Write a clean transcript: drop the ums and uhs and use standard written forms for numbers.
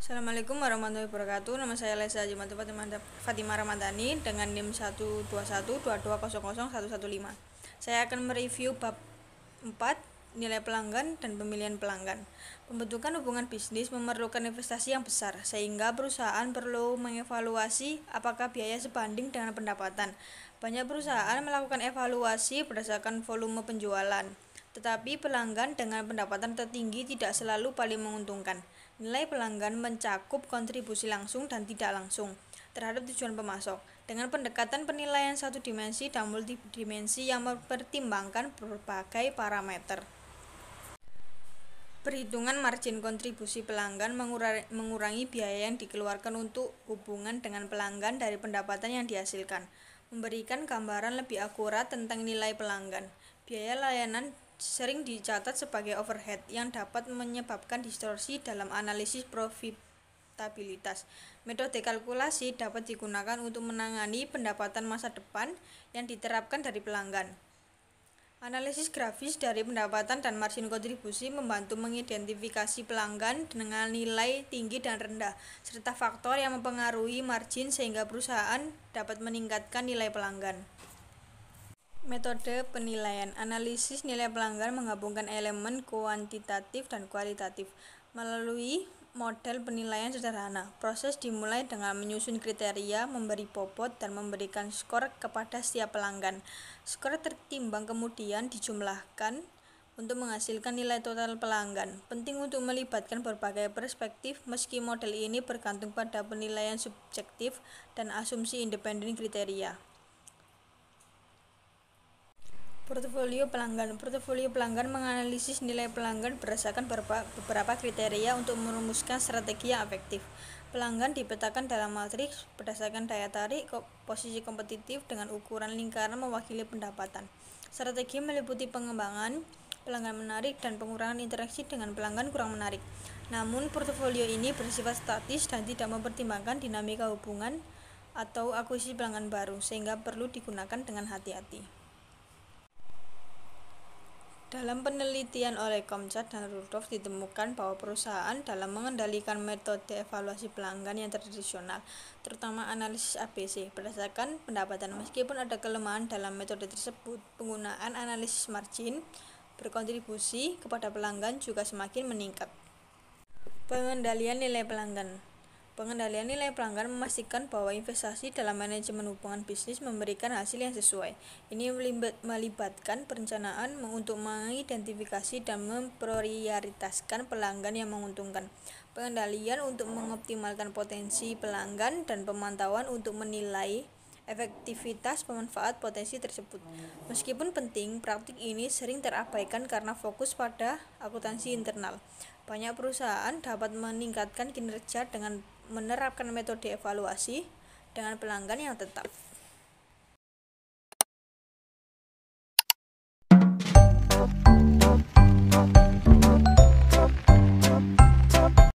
Assalamualaikum warahmatullahi wabarakatuh. Nama saya Lesa Jumatu Fatimah Ramadhani dengan NIM 12122000115. Saya akan mereview bab 4, nilai pelanggan dan pemilihan pelanggan. Pembentukan hubungan bisnis memerlukan investasi yang besar, sehingga perusahaan perlu mengevaluasi apakah biaya sebanding dengan pendapatan. Banyak perusahaan melakukan evaluasi berdasarkan volume penjualan, tetapi pelanggan dengan pendapatan tertinggi tidak selalu paling menguntungkan. Nilai pelanggan mencakup kontribusi langsung dan tidak langsung terhadap tujuan pemasok dengan pendekatan penilaian satu dimensi dan multidimensi yang mempertimbangkan berbagai parameter. Perhitungan margin kontribusi pelanggan mengurangi biaya yang dikeluarkan untuk hubungan dengan pelanggan dari pendapatan yang dihasilkan, memberikan gambaran lebih akurat tentang nilai pelanggan. Biaya layanan sering dicatat sebagai overhead yang dapat menyebabkan distorsi dalam analisis profitabilitas. Metode kalkulasi dapat digunakan untuk menangani pendapatan masa depan yang diterapkan dari pelanggan. Analisis grafis dari pendapatan dan margin kontribusi membantu mengidentifikasi pelanggan dengan nilai tinggi dan rendah, serta faktor yang mempengaruhi margin sehingga perusahaan dapat meningkatkan nilai pelanggan. Metode penilaian analisis nilai pelanggan menggabungkan elemen kuantitatif dan kualitatif melalui model penilaian sederhana. Proses dimulai dengan menyusun kriteria, memberi bobot, dan memberikan skor kepada setiap pelanggan. Skor tertimbang kemudian dijumlahkan untuk menghasilkan nilai total pelanggan. Penting untuk melibatkan berbagai perspektif meski model ini bergantung pada penilaian subjektif dan asumsi independen kriteria. Portofolio pelanggan menganalisis nilai pelanggan berdasarkan beberapa kriteria untuk merumuskan strategi yang efektif. Pelanggan dipetakan dalam matriks berdasarkan daya tarik, posisi kompetitif dengan ukuran lingkaran mewakili pendapatan. Strategi meliputi pengembangan pelanggan menarik dan pengurangan interaksi dengan pelanggan kurang menarik. Namun, portofolio ini bersifat statis dan tidak mempertimbangkan dinamika hubungan atau akuisisi pelanggan baru, sehingga perlu digunakan dengan hati-hati. Dalam penelitian oleh Komcat dan Rudolph ditemukan bahwa perusahaan dalam mengendalikan metode evaluasi pelanggan yang tradisional, terutama analisis ABC, berdasarkan pendapatan. Meskipun ada kelemahan dalam metode tersebut, penggunaan analisis margin berkontribusi kepada pelanggan juga semakin meningkat. Pengendalian nilai pelanggan. Pengendalian nilai pelanggan memastikan bahwa investasi dalam manajemen hubungan bisnis memberikan hasil yang sesuai. Ini melibatkan perencanaan untuk mengidentifikasi dan memprioritaskan pelanggan yang menguntungkan, pengendalian untuk mengoptimalkan potensi pelanggan, dan pemantauan untuk menilai efektivitas pemanfaat potensi tersebut. Meskipun penting, praktik ini sering terabaikan karena fokus pada akuntansi internal. Banyak perusahaan dapat meningkatkan kinerja dengan menerapkan metode evaluasi dengan pelanggan yang tetap.